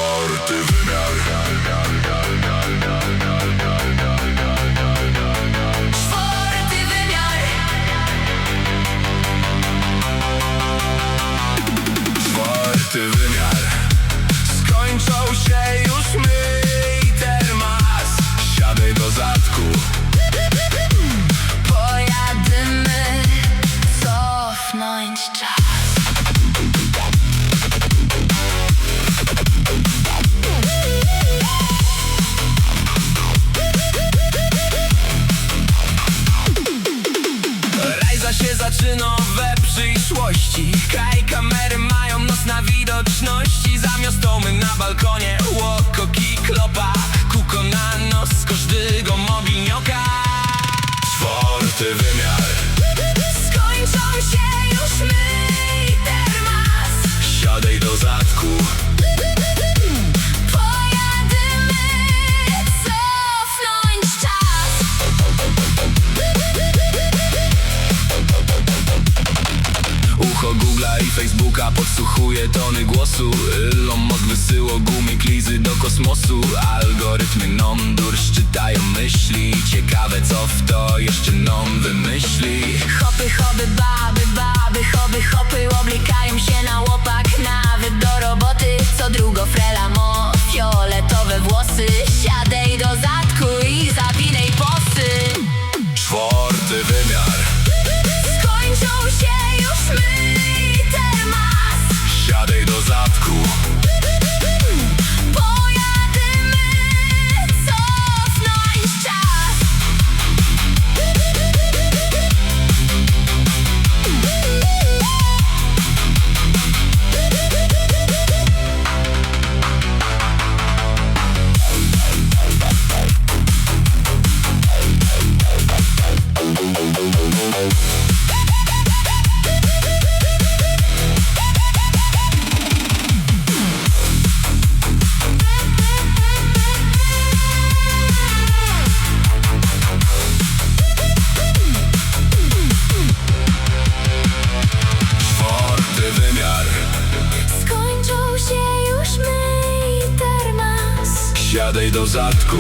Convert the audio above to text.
Czwarty wymiar. Czwarty wymiar. Czwarty wymiar. Skończą się już myj termas. Siadaj do zadku. Pojadymy cofnąć czas. Rajza się zaczyna we przyszłości. Kraj kamery mają nos na widoczności. Zamiastomy na balkonie, łokoki klopa. Kuko na nos każdego mobilnioka. Czwarty wymiar. Skończą się już myj termas. Siadaj do zadku. Pojadymy cofnąć czas. Ucho Google'a i Facebooka podsłuchuje tony głosu. Elon Musk wysyło gumiglizy do kosmosu. Algorytmy non-dur szczytają myśli. Ciekawe co w to jeszcze non wymyśli. Hopy, hopy, baby, baby, hopy, hopy. Oblikają się na łopak, nawet do roboty. Co drugo frela mo fioletowe włosy. Siadaj do zadku i zawinaj posy. Czwarty wymiar. Skończą się już myj termas. Siadaj do zadku. Pojadymy cofnąć czas. Czwarty wymiar. Skończą się już myj termas. Siadaj do zadku.